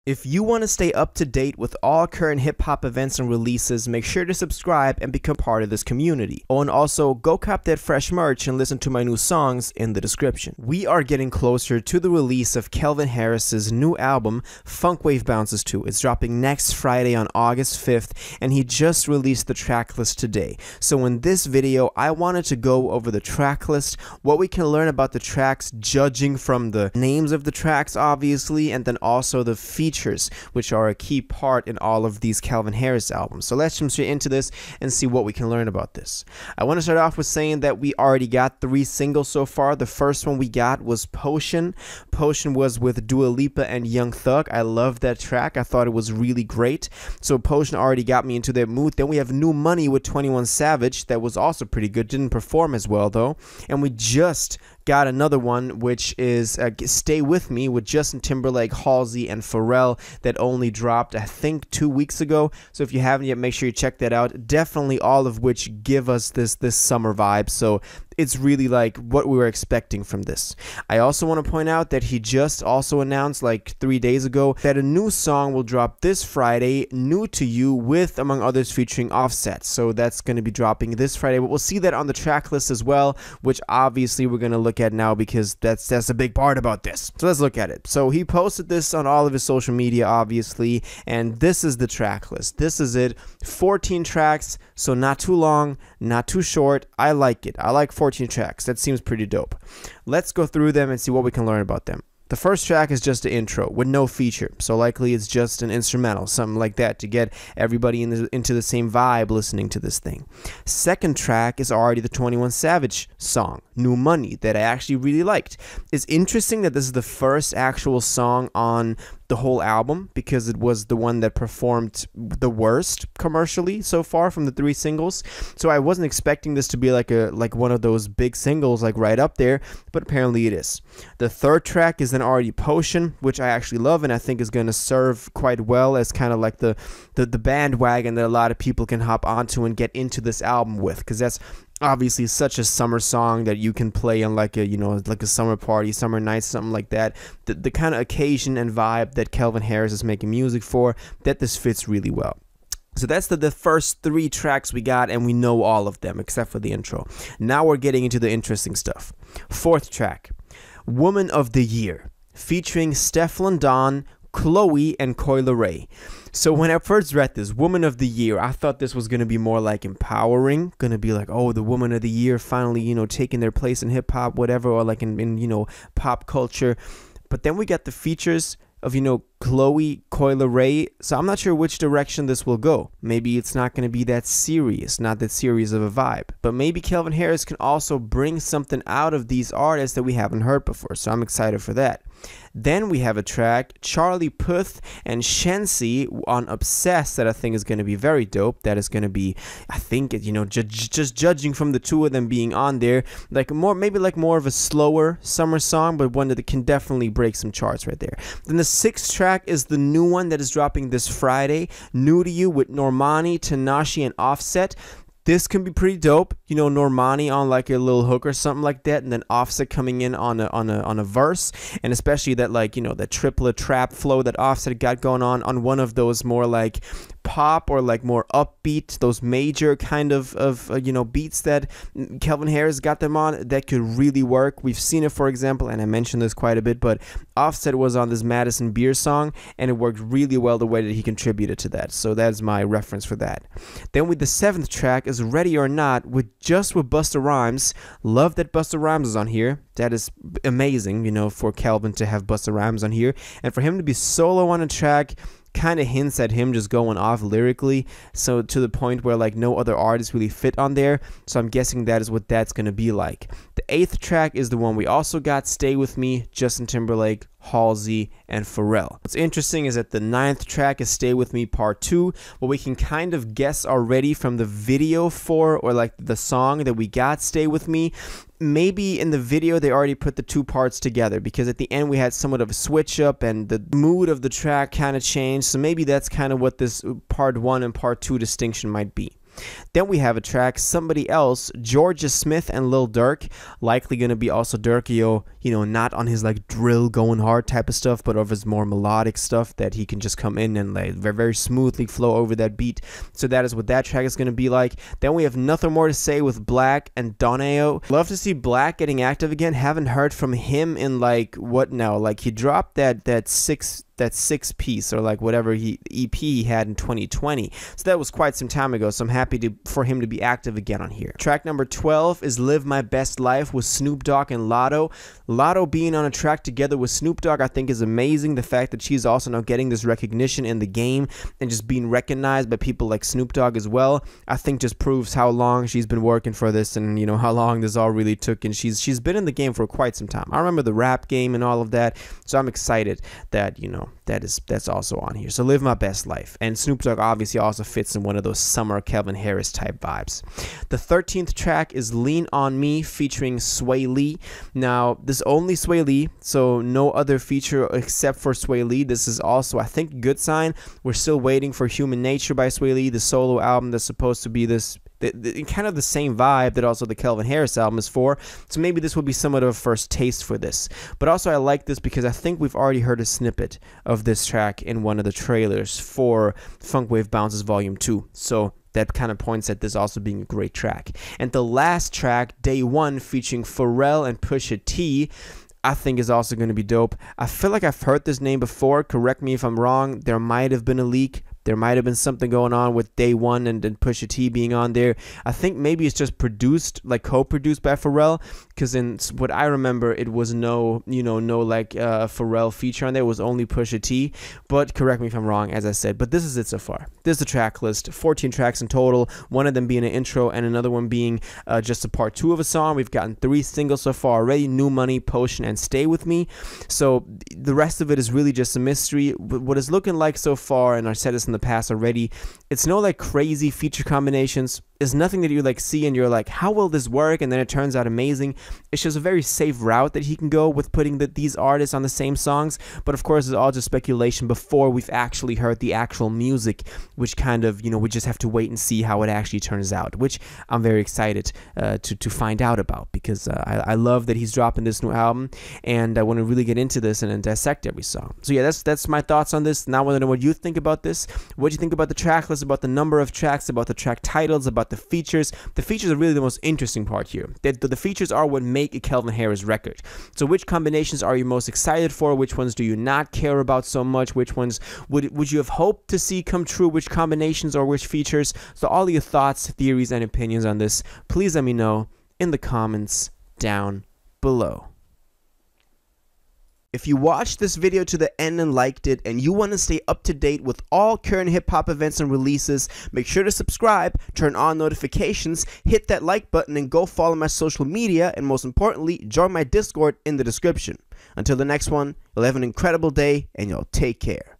If you want to stay up to date with all current hip-hop events and releases, make sure to subscribe and become part of this community. Oh, and also, go cop that fresh merch and listen to my new songs in the description. We are getting closer to the release of Calvin Harris's new album, Wav Bounces 2. It's dropping next Friday on August 5th, and he just released the track list today. So in this video, I wanted to go over the track list, what we can learn about the tracks, judging from the names of the tracks, obviously, and then also the features, which are a key part in all of these Calvin Harris albums. So let's jump straight into this and see what we can learn about this. I want to start off with saying that we already got 3 singles so far. The first one we got was Potion. Potion was with Dua Lipa and Young Thug. I love that track. I thought it was really great. So Potion already got me into that mood. Then we have New Money with 21 Savage. That was also pretty good. Didn't perform as well though. And we just got another one, which is Stay With Me with Justin Timberlake, Halsey, and Pharrell, that only dropped, I think, 2 weeks ago. So if you haven't yet, make sure you check that out. Definitely all of which give us this summer vibe. So it's really like what we were expecting from this. I also want to point out that he just also announced like 3 days ago that a new song will drop this Friday, New to You, with, among others, featuring Offset. So that's going to be dropping this Friday, but we'll see that on the track list as well, which obviously we're going to look at now because that's a big part about this. So let's look at it. So he posted this on all of his social media, obviously, and this is the track list. This is it. 14 tracks, so not too long, not too short. I like it. I like 14 tracks. That seems pretty dope. Let's go through them and see what we can learn about them. The first track is just the intro with no feature, so likely it's just an instrumental, something like that, to get everybody into the same vibe listening to this thing. Second track is already the 21 Savage song, New Money, that I actually really liked. It's interesting that this is the first actual song on the whole album because it was the one that performed the worst commercially so far from the 3 singles. So I wasn't expecting this to be like one of those big singles like right up there, but apparently it is. The third track is then already Potion, which I actually love and I think is going to serve quite well as kind of like the bandwagon that a lot of people can hop onto and get into this album with, because that's obviously such a summer song that you can play on like a, you know, like a summer party, summer nights, something like that. The kind of occasion and vibe that Calvin Harris is making music for, that this fits really well. So that's the first 3 tracks we got, and we know all of them except for the intro. Now we're getting into the interesting stuff. Fourth track, Woman of the Year, featuring Stefflon Don, Chloe, and Coi Leray. So when I first read this, Woman of the Year, I thought this was going to be more like empowering, going to be like, oh, the Woman of the Year finally, you know, taking their place in hip-hop, whatever, or like in you know, pop culture. But then we got the features of, you know, Chloe, Coi Leray, so I'm not sure which direction this will go. Maybe it's not going to be that serious, not that serious of a vibe. But maybe Calvin Harris can also bring something out of these artists that we haven't heard before, so I'm excited for that. Then we have a track, Charlie Puth and Shensi on Obsessed, that I think is going to be very dope. That is going to be, I think, you know, just judging from the 2 of them being on there, like maybe more of a slower summer song, but one that can definitely break some charts right there. Then the 6th track is the new one that is dropping this Friday, New to You with Normani, Tinashe, and Offset. This can be pretty dope, you know, Normani on like a little hook or something like that, and then Offset coming in on a verse, and especially that, like, you know, that triplet trap flow that Offset got going on one of those more like pop or like more upbeat, those major kind of you know, beats that Calvin Harris got them on, that could really work. We've seen it, for example, and I mentioned this quite a bit, but Offset was on this Madison Beer song, and it worked really well the way that he contributed to that. So that's my reference for that. Then with the 7th track is Ready or Not with Busta Rhymes. Love that Busta Rhymes is on here. That is amazing, you know, for Calvin to have Busta Rhymes on here, and for him to be solo on a track kind of hints at him just going off lyrically, so to the point where like no other artists really fit on there. So I'm guessing that is what that's going to be like. The 8th track is the one we also got, Stay With Me, Justin Timberlake, Halsey, and Pharrell. What's interesting is that the 9th track is Stay With Me Part 2, what we can kind of guess already from the video for, or like the song that we got, Stay With Me. Maybe in the video they already put the 2 parts together, because at the end we had somewhat of a switch up and the mood of the track kind of changed, so maybe that's kind of what this part 1 and part 2 distinction might be. Then we have a track, Somebody Else, Georgia Smith and Lil Durk, likely going to be also Durkio, you know, not on his like drill going hard type of stuff, but of his more melodic stuff that he can just come in and like very, very smoothly flow over that beat. So that is what that track is going to be like. Then we have Nothing More to Say with Black and Doneo. Love to see Black getting active again. Haven't heard from him in like what now? Like he dropped that six piece or like whatever EP he had in 2020, so that was quite some time ago. So I'm happy for him to be active again on here. Track number 12 is Live My Best Life with Snoop Dogg and Lotto. Lotto being on a track together with Snoop Dogg I think is amazing. The fact that she's also now getting this recognition in the game and just being recognized by people like Snoop Dogg as well, I think just proves how long she's been working for this, and you know how long this all really took, and she's been in the game for quite some time. I remember the rap game and all of that, so I'm excited that, you know, that's also on here. So Live My Best Life. And Snoop Dogg obviously also fits in one of those summer Calvin Harris type vibes. The 13th track is Lean On Me featuring Sway Lee. Now this is only Sway Lee, so no other feature except for Sway Lee. This is also I think a good sign. We're still waiting for Human Nature by Sway Lee, the solo album that's supposed to be this kind of the same vibe that also the Calvin Harris album is for. So maybe this will be somewhat of a first taste for this. But also I like this because I think we've already heard a snippet of this track in one of the trailers for Wav Bounces Volume 2. So that kind of points at this also being a great track. And the last track, Day One, featuring Pharrell and Pusha T, I think is also going to be dope. I feel like I've heard this name before. Correct me if I'm wrong. There might have been a leak. There might have been something going on with Day One and Pusha T being on there. I think maybe it's just produced, like co-produced by Pharrell, because in what I remember, it was no like Pharrell feature on there. It was only Pusha T. But correct me if I'm wrong, as I said. But this is it so far. This is the track list. 14 tracks in total. One of them being an intro and another one being just a part 2 of a song. We've gotten 3 singles so far already: New Money, Potion, and Stay With Me. So the rest of it is really just a mystery. What it's looking like so far, and I said this in the past already, it's no like crazy feature combinations. It's nothing that you like see and you're like, how will this work? And then it turns out amazing. It's just a very safe route that he can go with putting these artists on the same songs. But of course, it's all just speculation before we've actually heard the actual music, which kind of, you know, we just have to wait and see how it actually turns out, which I'm very excited to find out about, because I love that he's dropping this new album, and I want to really get into this and dissect every song. So yeah, that's my thoughts on this. Now I want to know what you think about this. What do you think about the track list, about the number of tracks, about the track titles, about the features? The features are really the most interesting part here. The features are what make a Calvin Harris record. So which combinations are you most excited for? Which ones do you not care about so much? Which ones would you have hoped to see come true? Which combinations or which features? So all your thoughts, theories, and opinions on this, please let me know in the comments down below. If you watched this video to the end and liked it, and you want to stay up to date with all current hip-hop events and releases, make sure to subscribe, turn on notifications, hit that like button, and go follow my social media, and most importantly, join my Discord in the description. Until the next one, you'll have an incredible day, and you'll take care.